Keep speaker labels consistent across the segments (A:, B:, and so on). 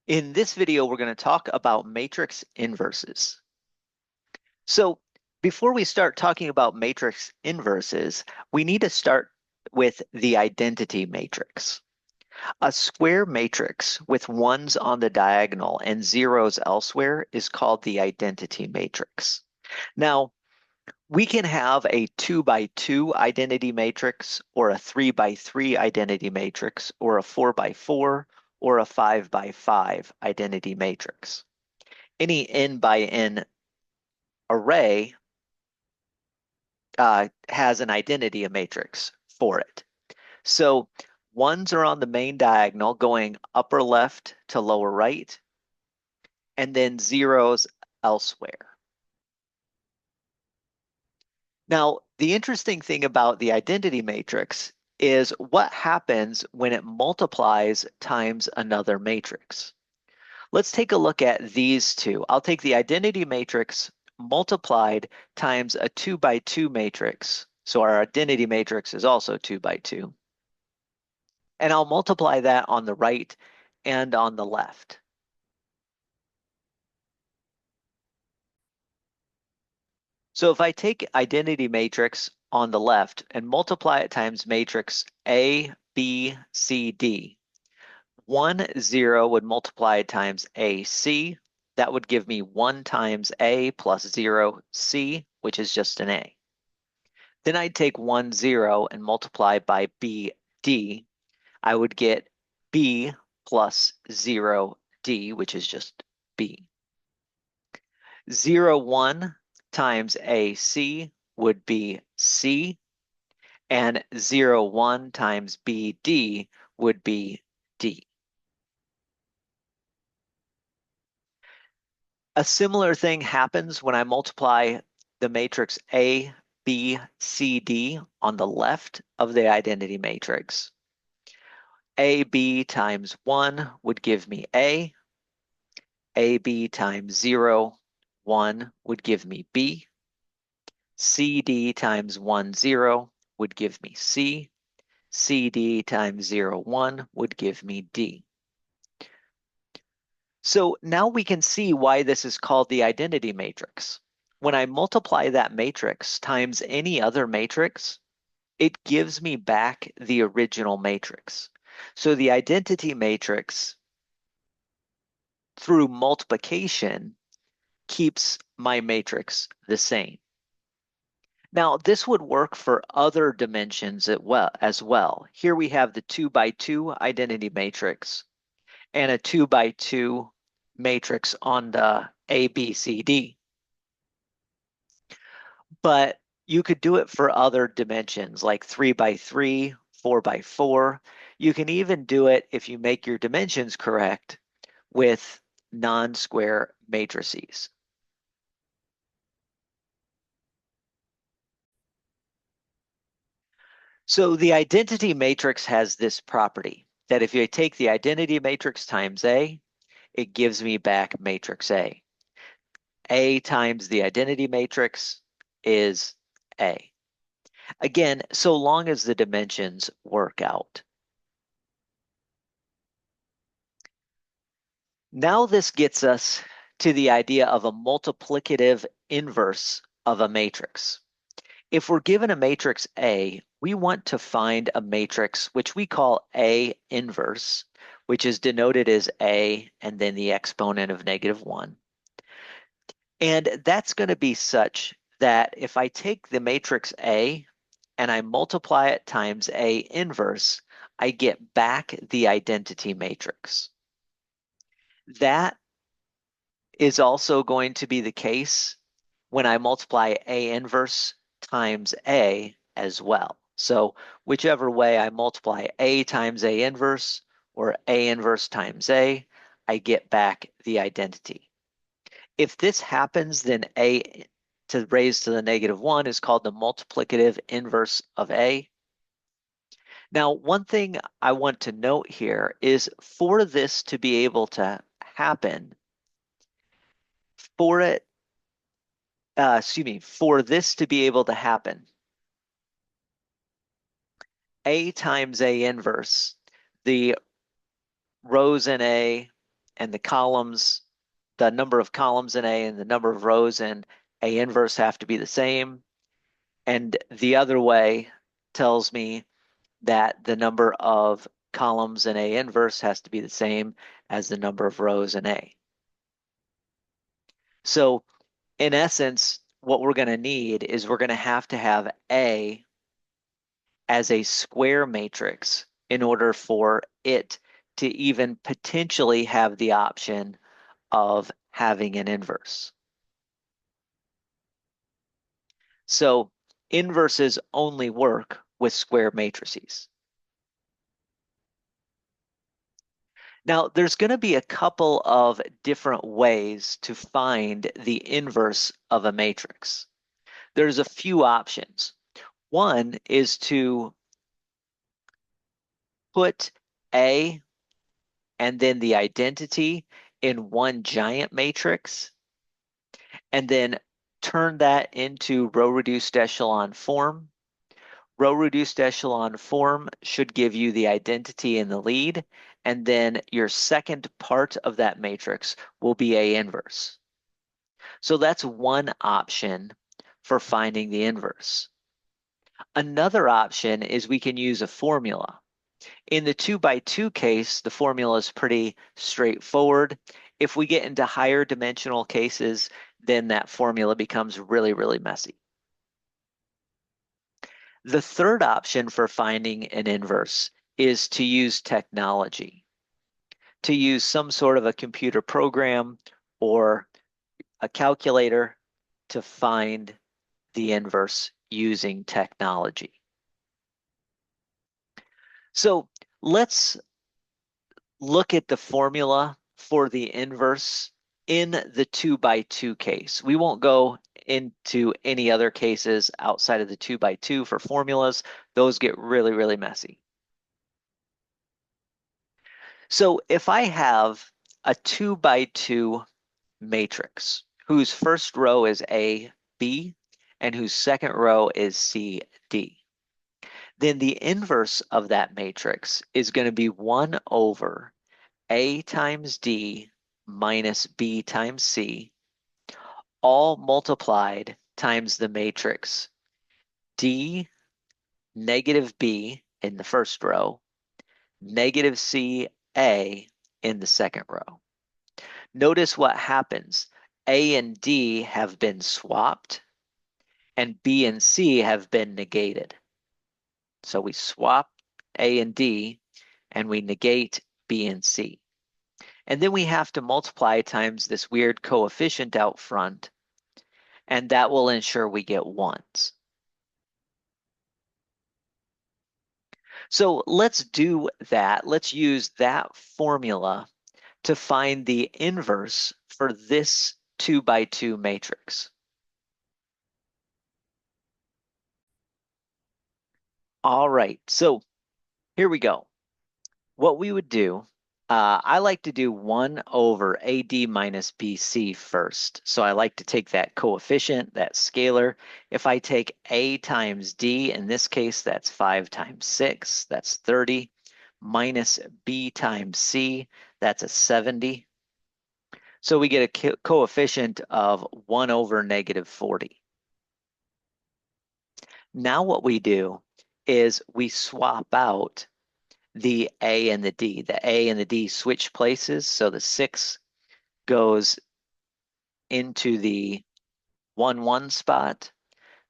A: In this video, we're going to talk about matrix inverses. So before we start talking about matrix inverses, we need to start with the identity matrix. A square matrix with ones on the diagonal and zeros elsewhere is called the identity matrix. Now, we can have a 2 by 2 identity matrix, or a 3 by 3 identity matrix, or a 4 by 4, or a 5 by 5 identity matrix. Any n by n array has an identity matrix for it. So ones are on the main diagonal going upper left to lower right, and then zeros elsewhere. Now, the interesting thing about the identity matrix is what happens when it multiplies times another matrix. Let's take a look at these two. I'll take the identity matrix multiplied times a 2 by 2 matrix. So our identity matrix is also 2 by 2. And I'll multiply that on the right and on the left. So if I take identity matrix on the left and multiply it times matrix A, B, C, D, 1, 0 would multiply times AC. That would give me 1 times A plus 0, C, which is just an A. Then I'd take 1, 0 and multiply by B, D. I would get B plus 0, D, which is just B. 0, 1 times AC would be C, and 0, 1 times BD would be D. A similar thing happens when I multiply the matrix A, B, C, D on the left of the identity matrix. AB times 1 would give me A. AB times 0, 1 would give me B. CD times 1, 0 would give me C. CD times 0, 1 would give me D. So now we can see why this is called the identity matrix. When I multiply that matrix times any other matrix, it gives me back the original matrix. So the identity matrix, through multiplication, keeps my matrix the same. Now, this would work for other dimensions as well. Here we have the 2 by 2 identity matrix and a 2 by 2 matrix on the ABCD. But you could do it for other dimensions like 3 by 3, 4 by 4. You can even do it if you make your dimensions correct with non-square matrices. So the identity matrix has this property that if you take the identity matrix times A, it gives me back matrix A. A times the identity matrix is A. Again, so long as the dimensions work out. Now this gets us to the idea of a multiplicative inverse of a matrix. If we're given a matrix A, we want to find a matrix which we call A inverse, which is denoted as A and then the exponent of -1. And that's going to be such that if I take the matrix A and I multiply it times A inverse, I get back the identity matrix. That is also going to be the case when I multiply A inverse times A as well. So whichever way I multiply A times A inverse or A inverse times A, I get back the identity. If this happens, then A to raise to the -1 is called the multiplicative inverse of A. Now, one thing I want to note here is for this to be able to happen, for this to be able to happen, A times A inverse, the rows in A and the columns, the number of columns in A and the number of rows in A inverse have to be the same. And the other way tells me that the number of columns in A inverse has to be the same as the number of rows in A. So in essence, what we're going to need is we're going to have A as a square matrix in order for it to even potentially have the option of having an inverse. So inverses only work with square matrices. Now, there's going to be a couple of different ways to find the inverse of a matrix. There's a few options. One is to put A and then the identity in one giant matrix, and then turn that into row reduced echelon form. Row reduced echelon form should give you the identity in the lead, and then your second part of that matrix will be A inverse. So that's one option for finding the inverse. Another option is we can use a formula. In the 2x2 case, the formula is pretty straightforward. If we get into higher dimensional cases, then that formula becomes really, really messy. The third option for finding an inverse is to use technology, to use some sort of a computer program or a calculator to find the inverse using technology. So let's look at the formula for the inverse in the 2x2 case. We won't go into any other cases outside of the 2x2 for formulas. Those get really, really messy. So if I have a 2x2 matrix whose first row is A, B, and whose second row is C, D, then the inverse of that matrix is going to be 1 over A times D minus B times C, all multiplied times the matrix D, negative B in the first row, negative C, A in the second row. Notice what happens. A and D have been swapped, and B and C have been negated. So we swap A and D, and we negate B and C. And then we have to multiply times this weird coefficient out front, and that will ensure we get ones. So let's do that. Let's use that formula to find the inverse for this 2x2 matrix. All right, so here we go. What we would do, I like to do 1 over AD minus BC first. So I like to take that coefficient, that scalar. If I take A times D, in this case, that's 5 times 6, that's 30, minus B times C, that's a 70. So we get a coefficient of 1 over negative 40. Now what we do is we swap out the A and the D. The A and the D switch places, so the 6 goes into the 1, 1 spot.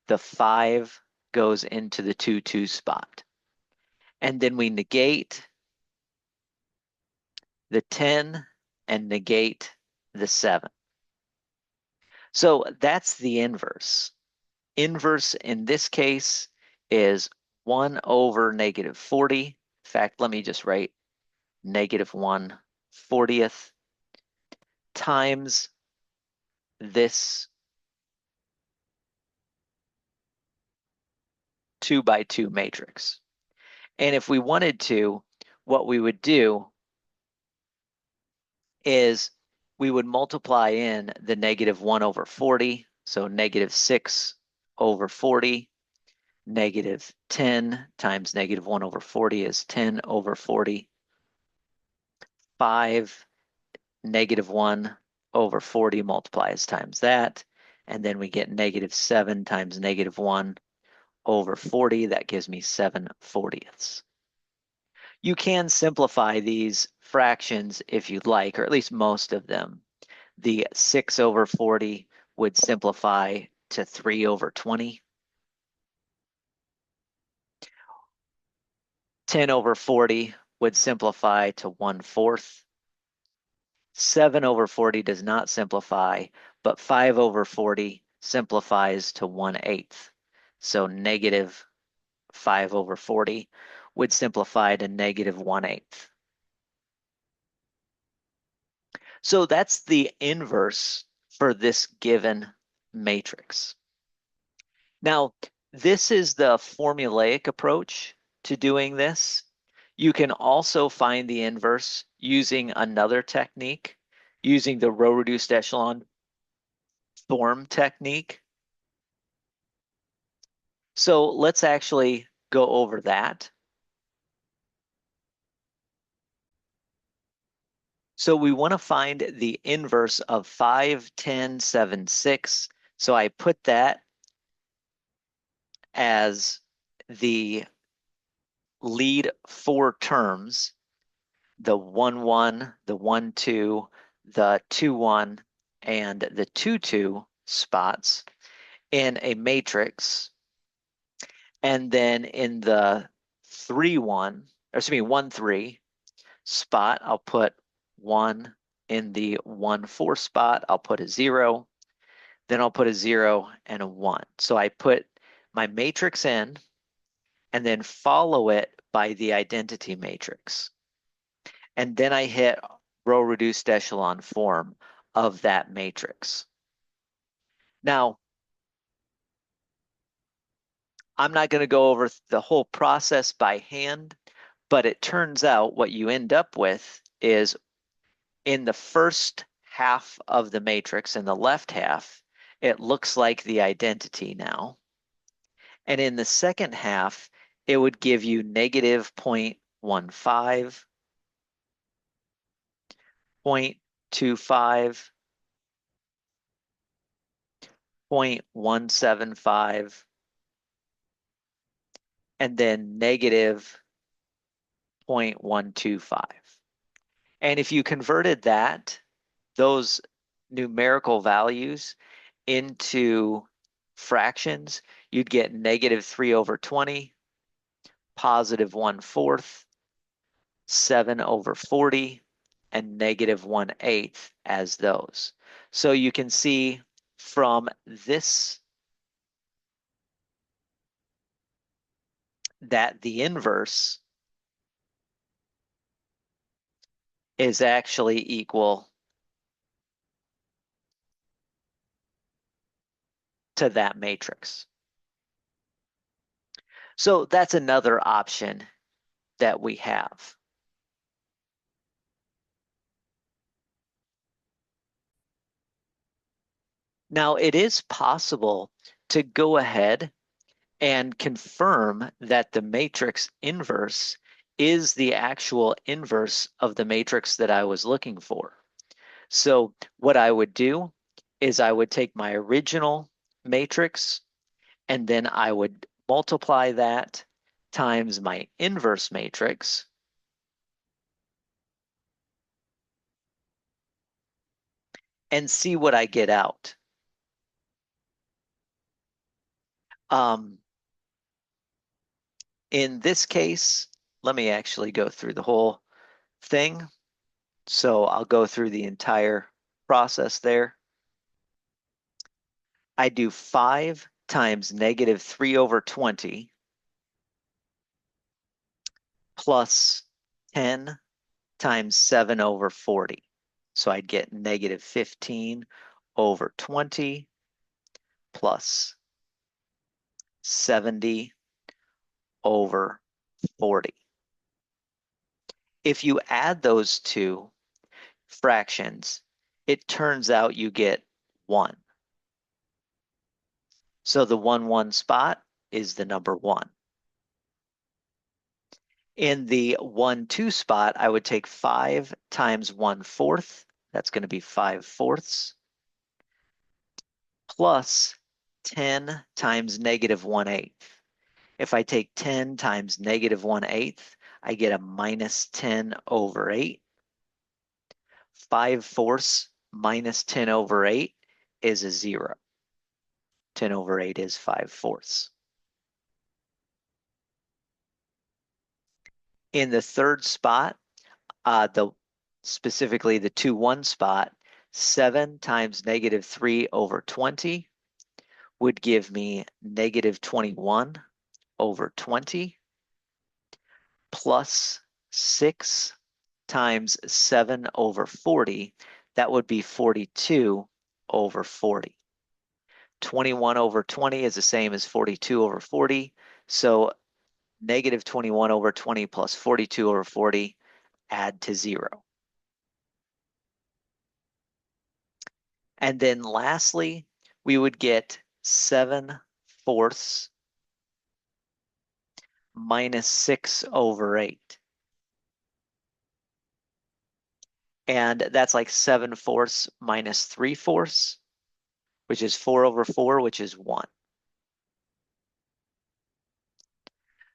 A: The 5 goes into the 2, 2 spot. And then we negate the 10 and negate the 7. So that's the inverse. Inverse in this case is 1 over negative 40. In fact, let me just write negative 1/40th times this 2x2 matrix. And if we wanted to, what we would do is we would multiply in the negative 1 over 40, so negative 6 over 40, negative 10 times negative 1 over 40 is 10 over 40. 5 negative 1 over 40 multiplies times that, and then we get negative 7 times negative 1 over 40. That gives me 7/40. You can simplify these fractions if you'd like, or at least most of them. The 6 over 40 would simplify to 3 over 20. 10 over 40 would simplify to 1/4. 7 over 40 does not simplify, but 5 over 40 simplifies to 1/8. So negative 5 over 40 would simplify to negative 1/8. So that's the inverse for this given matrix. Now, this is the formulaic approach to doing this. You can also find the inverse using another technique, using the row reduced echelon form technique. So let's actually go over that. So we want to find the inverse of 5, 10, 7, 6. So I put that as the lead four terms, the 1, 1, the 1, 2, the 2, 1, and the 2, 2 spots in a matrix. And then in the 3, 1, or excuse me, 1, 3 spot, I'll put 1. In the 1, 4 spot, I'll put a 0. Then I'll put a 0 and a 1. So I put my matrix in and then follow it by the identity matrix. And then I hit row reduced echelon form of that matrix. Now, I'm not going to go over the whole process by hand, but it turns out what you end up with is in the first half of the matrix, in the left half, it looks like the identity now. And in the second half, it would give you negative 0.15, 0.25, 0.175, and then negative 0.125. And if you converted those numerical values into fractions, you'd get negative 3 over 20, positive 1/4, 7 over 40, and negative 1/8 as those. So you can see from this that the inverse is actually equal to that matrix. So that's another option that we have. Now, it is possible to go ahead and confirm that the matrix inverse is the actual inverse of the matrix that I was looking for. So what I would do is I would take my original matrix and then I would multiply that times my inverse matrix. And see what I get out. In this case, let me actually go through the whole thing. So I'll go through the entire process there. I do 5 times negative 3 over 20 plus 10 times 7 over 40. So I'd get negative 15 over 20 plus 70 over 40. If you add those two fractions, it turns out you get 1. So the 1, 1 spot is the number 1. In the 1, 2 spot, I would take 5 times 1/4 that's going to be 5/4, plus 10 times -1/8. If I take 10 times -1/8, I get a -10/8. 5/4 minus 10/8 is a 0. 10/8 is 5/4. In the third spot, specifically the 2, 1 spot, 7 times -3/20 would give me -21/20, plus 6 times 7/40, that would be 42/40. 21/20 is the same as 42/40, so -21/20 plus 42/40 add to 0. And then lastly, we would get 7/4 minus 6/8. And that's like 7/4 minus 3/4, which is 4/4, which is 1.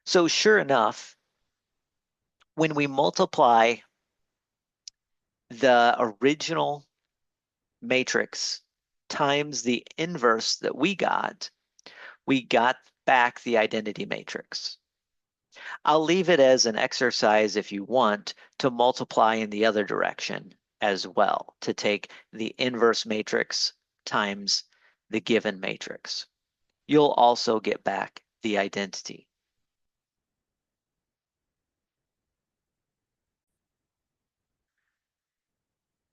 A: So sure enough, when we multiply the original matrix times the inverse that we got back the identity matrix. I'll leave it as an exercise if you want to multiply in the other direction as well, to take the inverse matrix times the given matrix. You'll also get back the identity.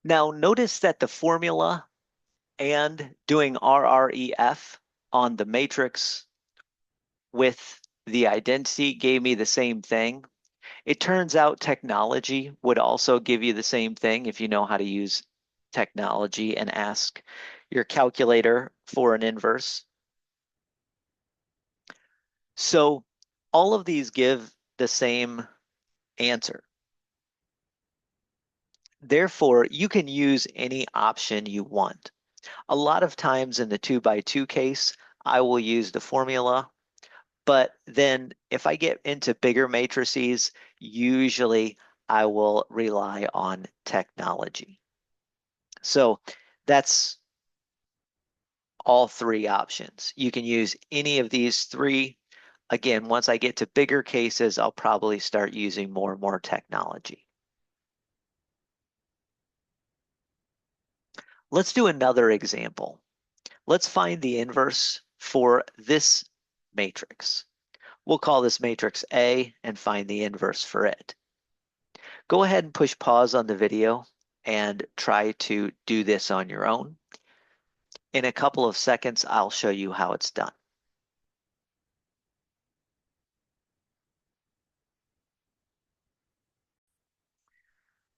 A: Now notice that the formula and doing RREF on the matrix with the identity gave me the same thing. It turns out technology would also give you the same thing if you know how to use technology and ask your calculator for an inverse. So all of these give the same answer. Therefore, you can use any option you want. A lot of times in the 2x2 case, I will use the formula. But then if I get into bigger matrices, usually I will rely on technology. So that's all 3 options. You can use any of these 3. Again, once I get to bigger cases, I'll probably start using more and more technology. Let's do another example. Let's find the inverse for this matrix. We'll call this matrix A and find the inverse for it. Go ahead and push pause on the video and try to do this on your own. In a couple of seconds, I'll show you how it's done.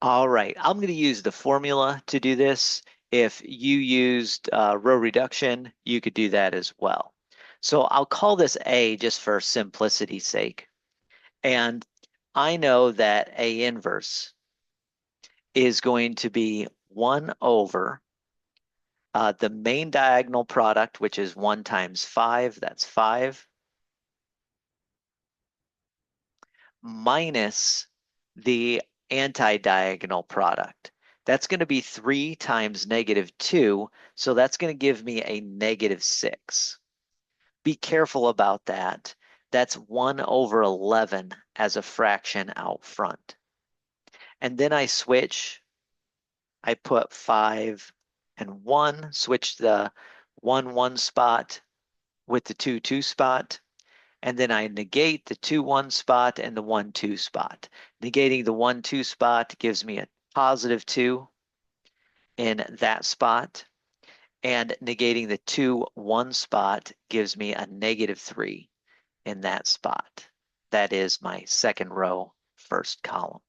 A: All right, I'm going to use the formula to do this. If you used row reduction, you could do that as well. So I'll call this A just for simplicity's sake. And I know that A inverse is going to be 1 over the main diagonal product, which is 1 times 5, that's 5, minus the anti-diagonal product. That's going to be 3 times -2, so that's going to give me a -6. Be careful about that. That's 1 over 11 as a fraction out front. And then I switch. I put 5 and 1, switch the 1, 1 spot with the 2, 2 spot. And then I negate the 2, 1 spot and the 1, 2 spot. Negating the 1, 2 spot gives me a +2 in that spot. And negating the 2, 1 spot gives me a -3 in that spot. That is my second row, first column.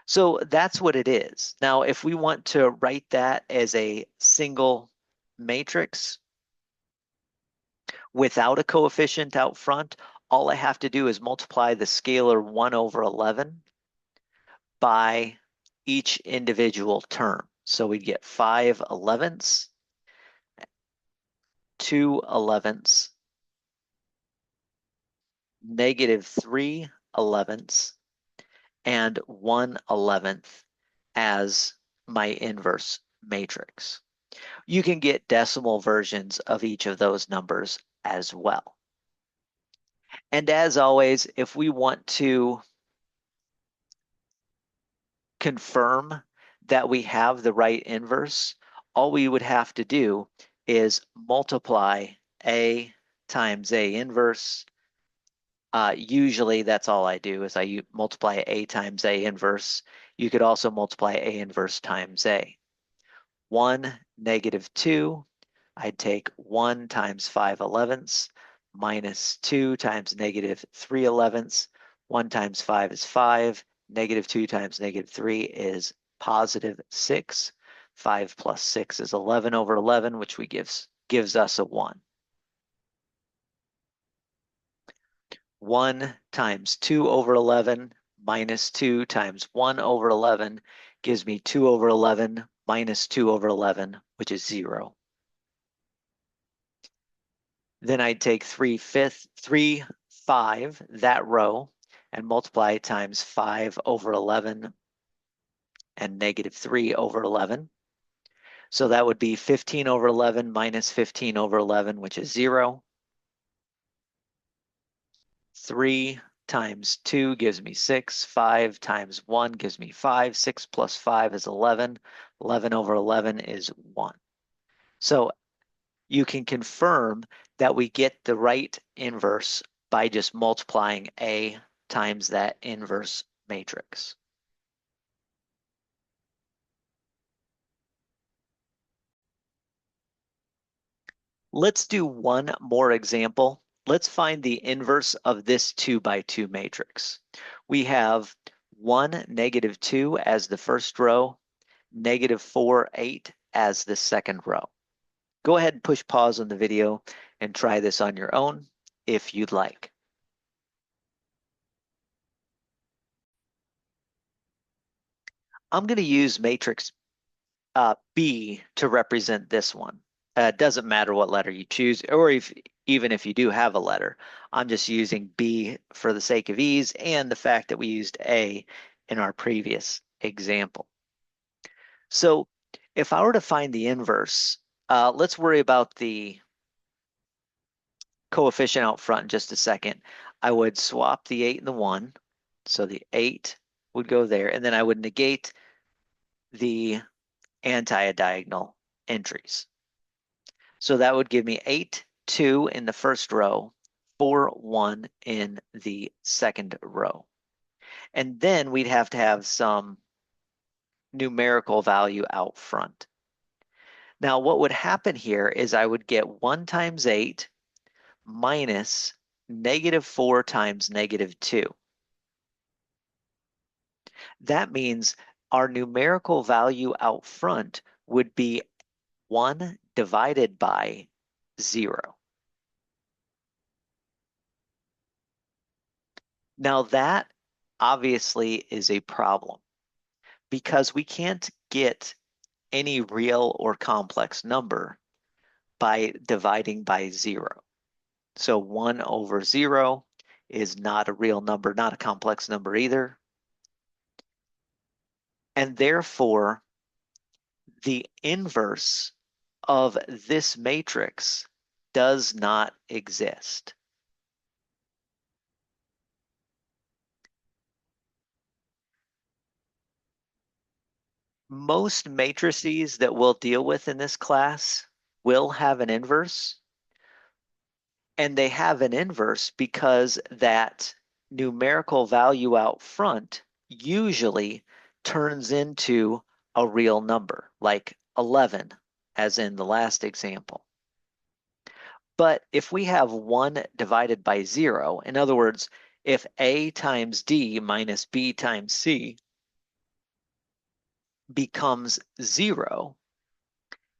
A: So that's what it is. Now, if we want to write that as a single matrix without a coefficient out front, all I have to do is multiply the scalar 1 over 11 by each individual term. So we'd get 5/11, 2/11, -3/11, and 1/11 as my inverse matrix. You can get decimal versions of each of those numbers as well. And as always, if we want to confirm that we have the right inverse, all we would have to do is multiply A times A inverse. Usually that's all I do is I multiply A times A inverse. You could also multiply A inverse times A. 1, -2, I'd take 1 times 5/11 minus 2 times -3/11. 1 times 5 is 5. -2 times -3 is +6. 5 plus 6 is 11/11, which gives us a 1. 1 times 2/11 minus 2 times 1/11 gives me 2/11 minus 2/11, which is 0. Then I'd take 5, that row, and multiply it times 5/11 and -3/11. So that would be 15/11 minus 15/11, which is 0. 3 times 2 gives me 6. 5 times 1 gives me 5. 6 plus 5 is 11. 11/11 is 1. So you can confirm that we get the right inverse by just multiplying A times that inverse matrix. Let's do one more example. Let's find the inverse of this 2 by 2 matrix. We have 1, -2 as the first row, -4, 8 as the second row. Go ahead and push pause on the video and try this on your own if you'd like. I'm going to use matrix B to represent this one. It doesn't matter what letter you choose, or even if you do have a letter. I'm just using B for the sake of ease and the fact that we used A in our previous example. So if I were to find the inverse, let's worry about the coefficient out front in just a second. I would swap the 8 and the 1. So the 8 would go there, and then I would negate the anti-diagonal entries. So that would give me 8, 2 in the first row, 4, 1 in the second row. And then we'd have to have some numerical value out front. Now what would happen here is I would get 1 times 8 minus -4 times -2. That means our numerical value out front would be 1 divided by 0. Now that obviously is a problem because we can't get any real or complex number by dividing by 0. So 1/0 is not a real number, not a complex number either. And therefore, the inverse of this matrix does not exist. Most matrices that we'll deal with in this class will have an inverse, and they have an inverse because that numerical value out front usually turns into a real number, like 11, as in the last example. But if we have 1 divided by 0, in other words, if A times D minus B times C becomes 0,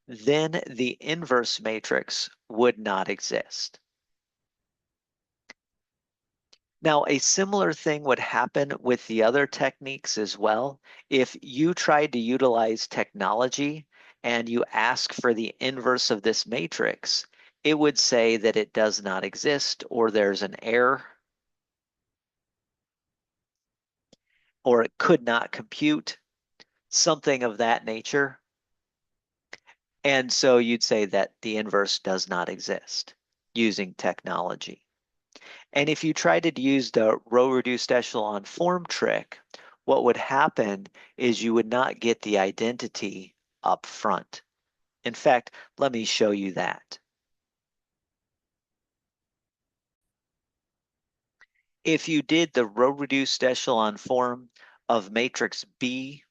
A: then the inverse matrix would not exist. Now, a similar thing would happen with the other techniques as well. If you tried to utilize technology and you ask for the inverse of this matrix, it would say that it does not exist, or there's an error, or it could not compute, something of that nature. And so you'd say that the inverse does not exist using technology. And if you tried to use the row reduced echelon form trick, what would happen is you would not get the identity up front. In fact, let me show you that. If you did the row reduced echelon form of matrix B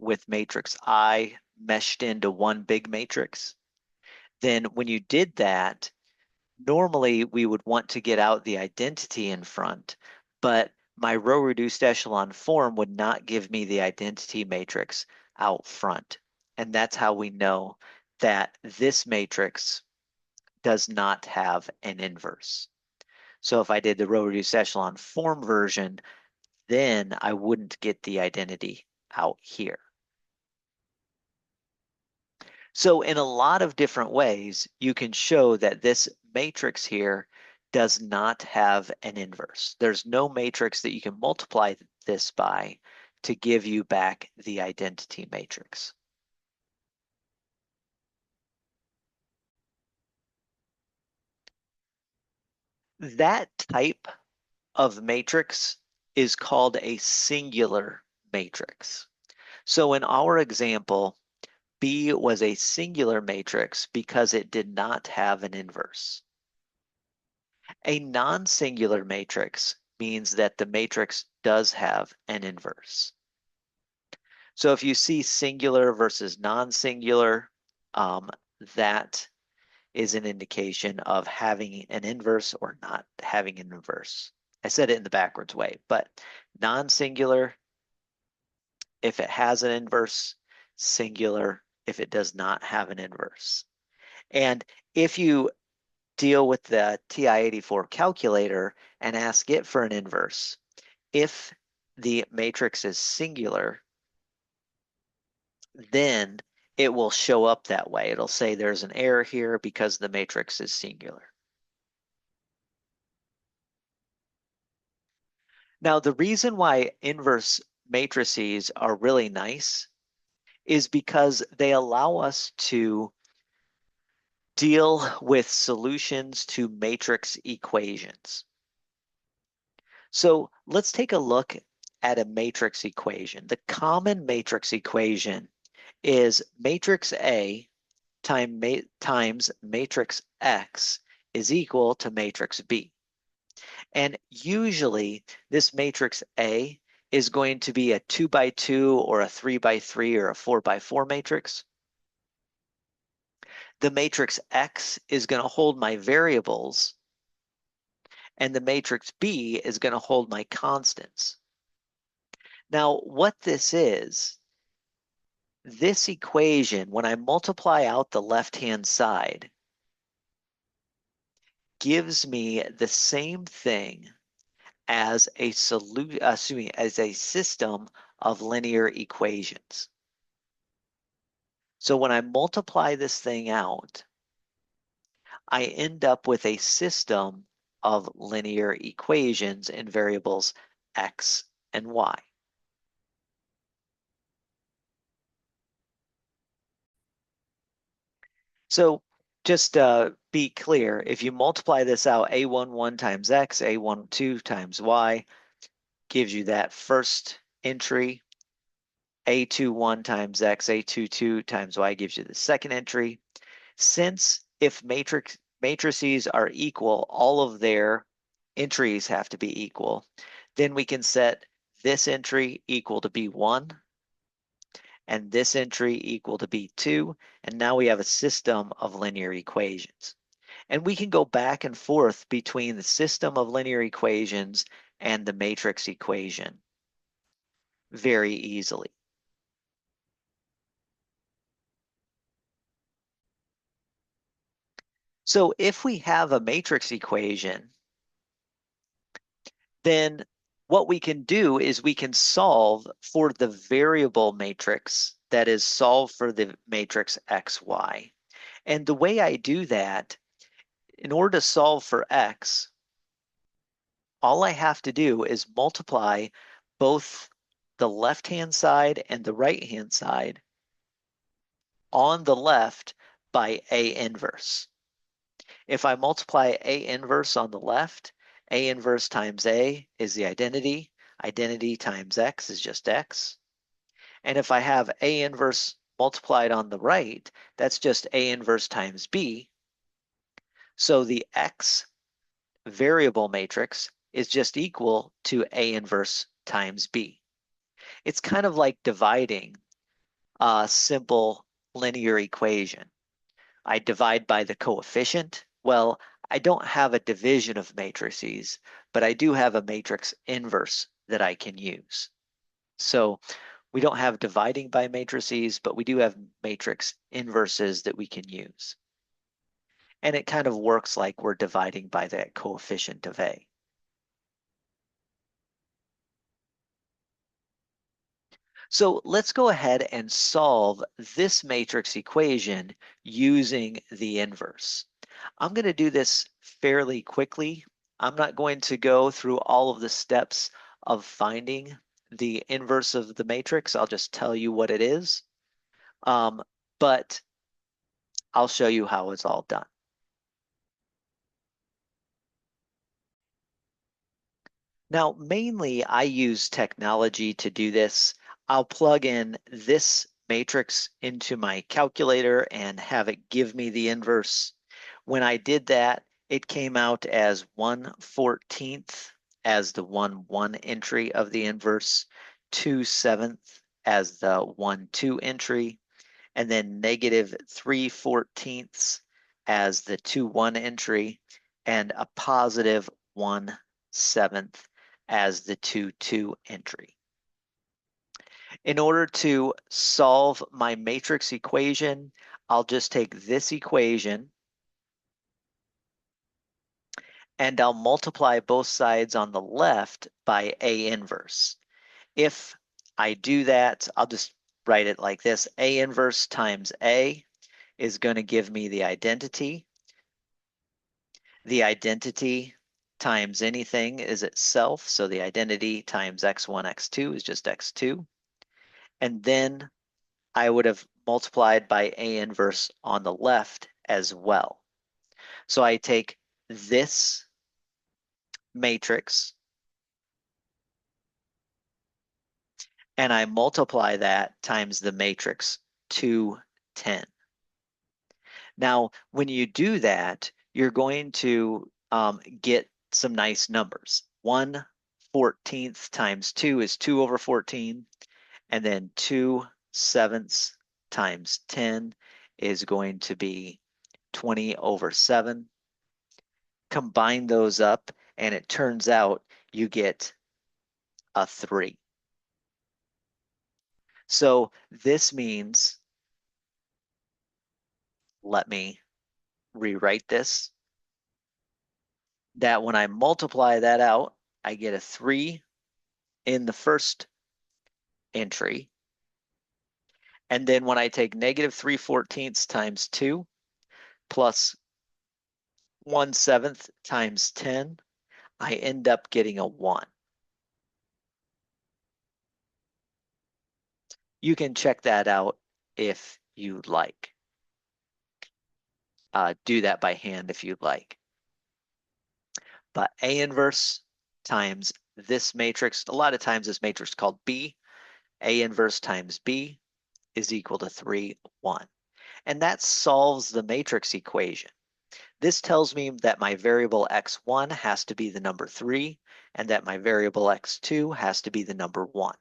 A: with matrix I meshed into one big matrix, then when you did that, normally we would want to get out the identity in front, but my row reduced echelon form would not give me the identity matrix out front. And that's how we know that this matrix does not have an inverse. So if I did the row reduced echelon form version, then I wouldn't get the identity out here. So in a lot of different ways, you can show that this matrix here does not have an inverse. There's no matrix that you can multiply this by to give you back the identity matrix. That type of matrix is called a singular matrix. So in our example, B was a singular matrix because it did not have an inverse. A non-singular matrix means that the matrix does have an inverse. So if you see singular versus non-singular, that is an indication of having an inverse or not having an inverse. I said it in the backwards way, but non-singular if it has an inverse, singular if it does not have an inverse. And if you deal with the TI-84 calculator and ask it for an inverse, if the matrix is singular, then it will show up that way. It'll say there's an error here because the matrix is singular. Now, the reason why inverse matrices are really nice is because they allow us to deal with solutions to matrix equations. So let's take a look at a matrix equation. The common matrix equation is matrix A times matrix X is equal to matrix B. And usually this matrix A is going to be a 2 by 2 or a 3 by 3 or a 4 by 4 matrix. The matrix X is going to hold my variables, and the matrix B is going to hold my constants. Now, what this equation, when I multiply out the left-hand side, gives me the same thing as a as a system of linear equations. So when I multiply this thing out, I end up with a system of linear equations in variables x and y. So just be clear, if you multiply this out, a11 times x, a12 times y gives you that first entry. A21 times x, A22 times y gives you the second entry. Since if matrices are equal, all of their entries have to be equal, then we can set this entry equal to B1 and this entry equal to B2, and now we have a system of linear equations. And we can go back and forth between the system of linear equations and the matrix equation very easily. So if we have a matrix equation then what we can do is we can solve for the variable matrix that is solved for the matrix xy. And the way I do that, in order to solve for x, all I have to do is multiply both the left-hand side and the right-hand side on the left by A inverse. If I multiply A inverse on the left, A inverse times A is the identity. Identity times X is just X. And if I have A inverse multiplied on the right, that's just A inverse times B. So the X variable matrix is just equal to A inverse times B. It's kind of like dividing a simple linear equation. I divide by the coefficient. Well, I don't have a division of matrices, but I do have a matrix inverse that I can use. So we don't have dividing by matrices, but we do have matrix inverses that we can use. And it kind of works like we're dividing by that coefficient of A. So let's go ahead and solve this matrix equation using the inverse. I'm going to do this fairly quickly. I'm not going to go through all of the steps of finding the inverse of the matrix. I'll just tell you what it is. But I'll show you how it's all done. Now, mainly I use technology to do this. I'll plug in this matrix into my calculator and have it give me the inverse. When I did that, it came out as 1/14 as the 1/1 entry of the inverse, 2/7 as the 1/2 entry, and then -3/14 as the 2/1 entry, and a +1/7 as the 2/2 entry. In order to solve my matrix equation, I'll just take this equation and I'll multiply both sides on the left by A inverse. If I do that, I'll just write it like this. A inverse times A is going to give me the identity. The identity times anything is itself, so the identity times x1, x2 is just x2. And then I would have multiplied by A inverse on the left as well. So I take this matrix and I multiply that times the matrix 2, 10. Now, when you do that, you're going to get some nice numbers. 1/14 times 2 is 2/14, and then 2/7 times 10 is going to be 20/7. Combine those up, and it turns out you get a 3. So this means, let me rewrite this, that when I multiply that out, I get a 3 in the first entry. And then when I take -3/14 times 2 plus 1/7 times 10, I end up getting a 1. You can check that out if you'd like. Do that by hand if you'd like. But A inverse times this matrix, a lot of times this matrix is called B, A inverse times B is equal to 3, 1. And that solves the matrix equation. This tells me that my variable x1 has to be the number 3 and that my variable x2 has to be the number 1.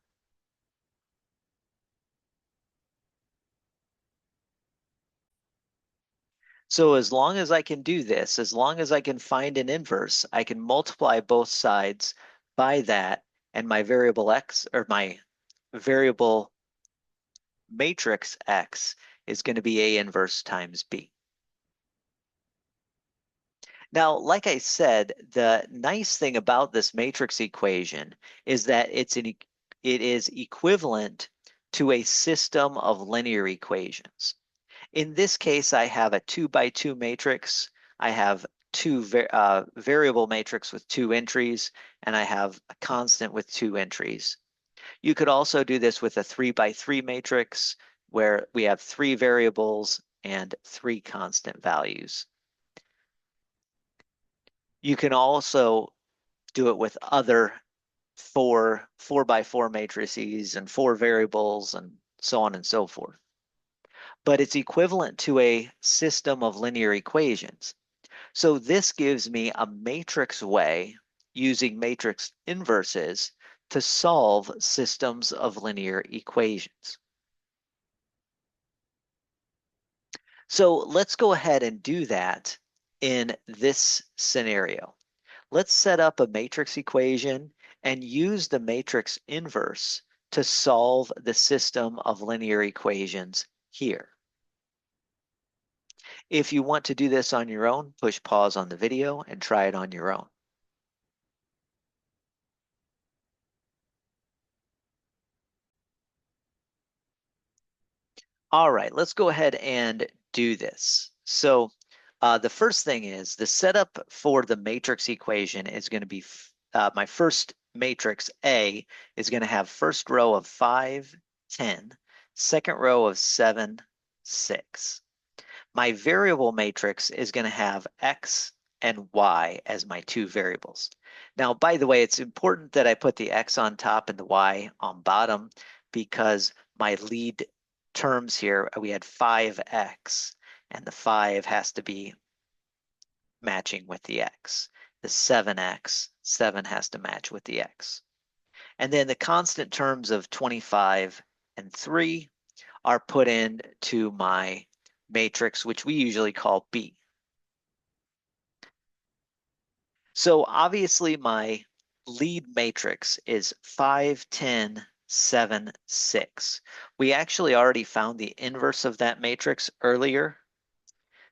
A: So as long as I can do this, as long as I can find an inverse, I can multiply both sides by that, and my variable x, or my variable matrix x, is going to be A inverse times B. Now, like I said, the nice thing about this matrix equation is that it is equivalent to a system of linear equations. In this case, I have a 2 by 2 matrix. I have two variable matrix with two entries, and I have a constant with two entries. You could also do this with a 3 by 3 matrix where we have three variables and three constant values. You can also do it with other four by four matrices and four variables and so on and so forth. But it's equivalent to a system of linear equations. So this gives me a matrix way using matrix inverses to solve systems of linear equations. So let's go ahead and do that in this scenario. Let's set up a matrix equation and use the matrix inverse to solve the system of linear equations here. If you want to do this on your own, push pause on the video and try it on your own. All right, let's go ahead and do this. So the first thing is the setup for the matrix equation is going to be my first matrix A is going to have first row of 5, 10, second row of 7, 6. My variable matrix is going to have X and Y as my two variables. Now, by the way, it's important that I put the X on top and the Y on bottom because my lead terms here, we had 5X, and the 5 has to be matching with the X. The 7X, 7 has to match with the X. And then the constant terms of 25 and 3 are put into my matrix, which we usually call B. So obviously my lead matrix is 5, 10, 7, 6. We actually already found the inverse of that matrix earlier,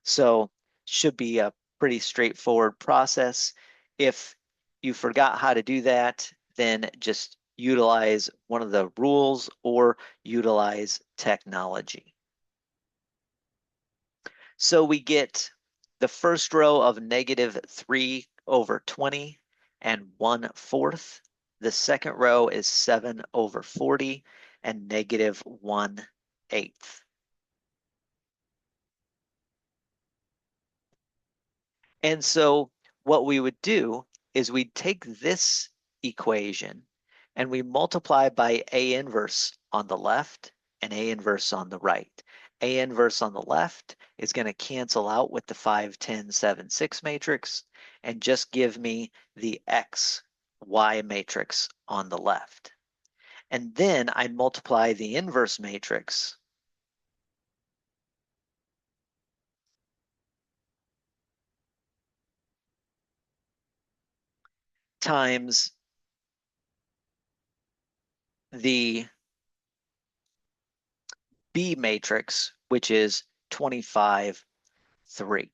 A: so should be a pretty straightforward process. If you forgot how to do that, then just utilize one of the rules or utilize technology. So we get the first row of -3 over 20 and 1/4. The second row is 7 over 40 and -1/8. And so what we would do is we'd take this equation and we multiply by A inverse on the left and A inverse on the right. A inverse on the left is going to cancel out with the 5, 10, 7, 6 matrix and just give me the X, Y matrix on the left. And then I multiply the inverse matrix times the B matrix, which is 25, 3.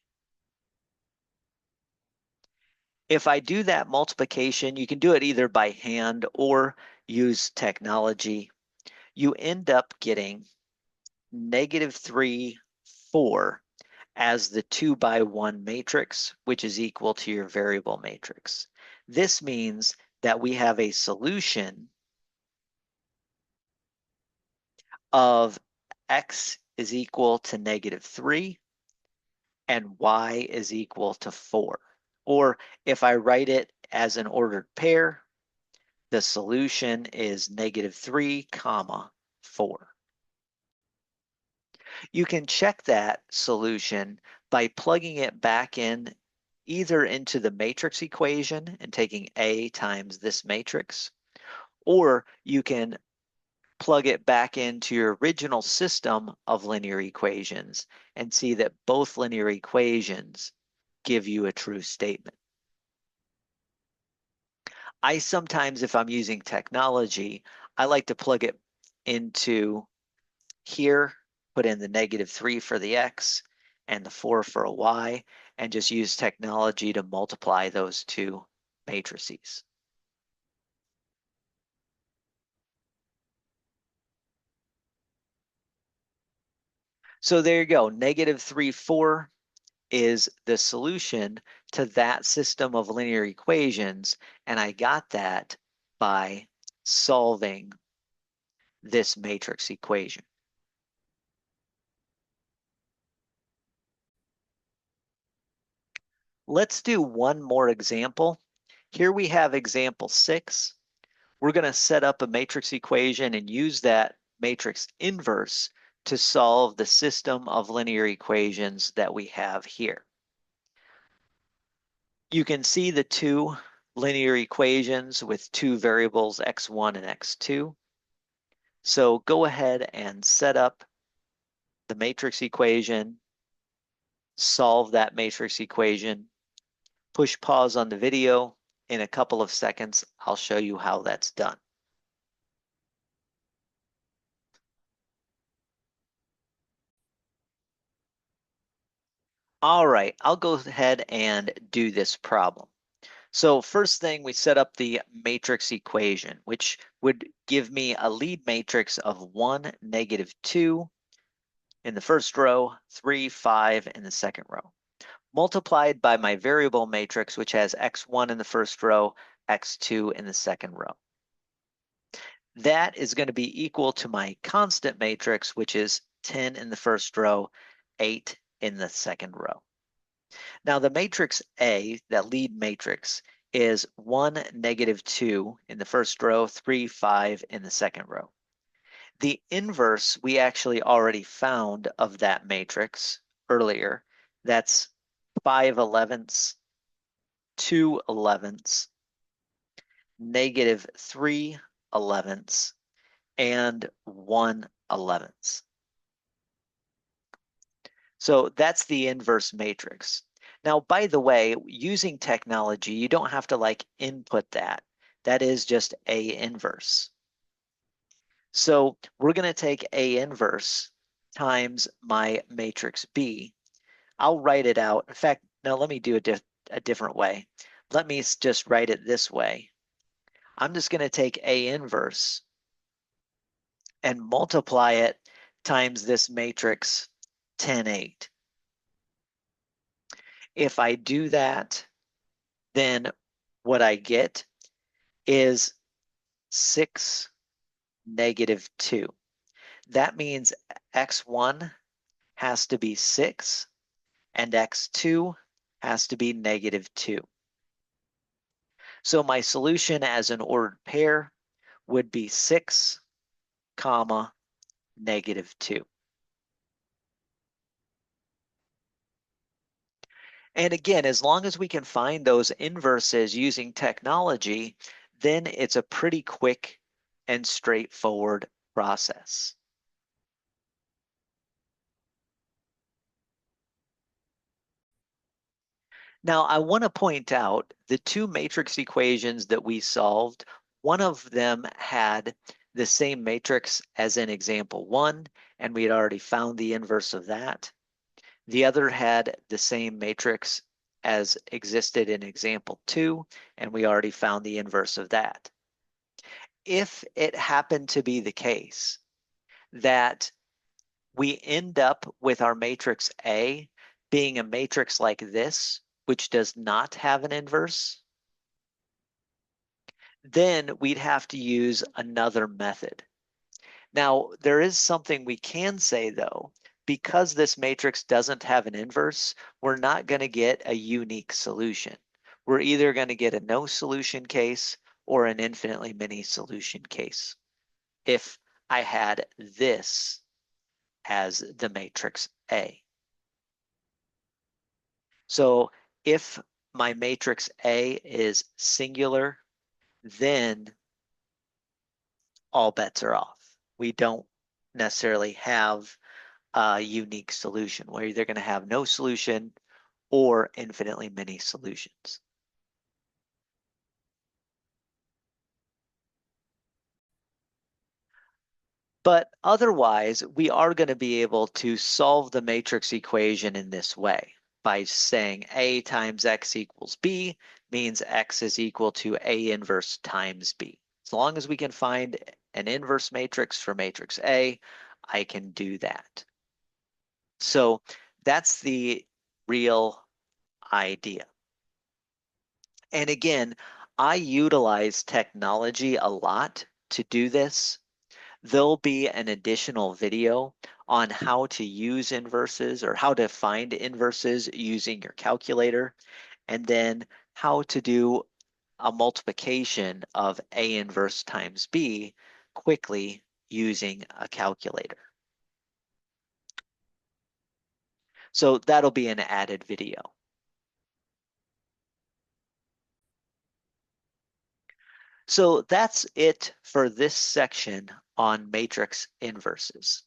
A: If I do that multiplication, you can do it either by hand or use technology. You end up getting -3, 4 as the 2 by 1 matrix, which is equal to your variable matrix. This means that we have a solution of X is equal to -3 and Y is equal to 4. Or if I write it as an ordered pair, the solution is -3, 4. You can check that solution by plugging it back in either into the matrix equation and taking A times this matrix, or you can plug it back into your original system of linear equations and see that both linear equations give you a true statement. I sometimes, if I'm using technology, I like to plug it into here, put in the -3 for the X and the 4 for a Y, and just use technology to multiply those two matrices. So there you go. Negative 3, 4 is the solution to that system of linear equations, and I got that by solving this matrix equation. Let's do one more example. Here we have example 6. We're going to set up a matrix equation and use that matrix inverse to solve the system of linear equations that we have here. You can see the two linear equations with two variables, x1 and x2. So go ahead and set up the matrix equation, solve that matrix equation, push pause on the video. In a couple of seconds, I'll show you how that's done. All right, I'll go ahead and do this problem. So first thing, we set up the matrix equation, which would give me a lead matrix of 1, negative 2 in the first row, 3, 5 in the second row, multiplied by my variable matrix, which has x1 in the first row, x2 in the second row. That is going to be equal to my constant matrix, which is 10 in the first row, 8 in the second row. Now the matrix A, that lead matrix, is 1, negative 2 in the first row, 3, 5 in the second row. The inverse we actually already found of that matrix earlier. That's 5 elevenths, 2 elevenths, negative 3 elevenths, and 1 elevenths. So that's the inverse matrix. Now, by the way, using technology, you don't have to like input that. That is just A inverse. So we're going to take A inverse times my matrix B. I'll write it out. In fact, no, let me do a different way. Let me just write it this way. I'm just going to take A inverse and multiply it times this matrix 10, 8. If I do that, then what I get is 6, negative 2. That means x1 has to be 6 and x2 has to be negative 2. So my solution as an ordered pair would be 6, comma, negative 2. And again, as long as we can find those inverses using technology, then it's a pretty quick and straightforward process. Now, I want to point out the two matrix equations that we solved, one of them had the same matrix as in example 1, and we had already found the inverse of that. The other had the same matrix as existed in example 2, and we already found the inverse of that. If it happened to be the case that we end up with our matrix A being a matrix like this, which does not have an inverse, then we'd have to use another method. Now, there is something we can say though. Because this matrix doesn't have an inverse, we're not going to get a unique solution. We're either going to get a no solution case or an infinitely many solution case if I had this as the matrix A. So if my matrix A is singular, then all bets are off. We don't necessarily have a unique solution. We're either going to have no solution or infinitely many solutions. But otherwise, we are going to be able to solve the matrix equation in this way. by saying A times X equals B means X is equal to A inverse times B. As long as we can find an inverse matrix for matrix A, I can do that. So that's the real idea. And again, I utilize technology a lot to do this. There'll be an additional video on how to use inverses or how to find inverses using your calculator, and then how to do a multiplication of A inverse times B quickly using a calculator. So that'll be an added video. So that's it for this section on matrix inverses.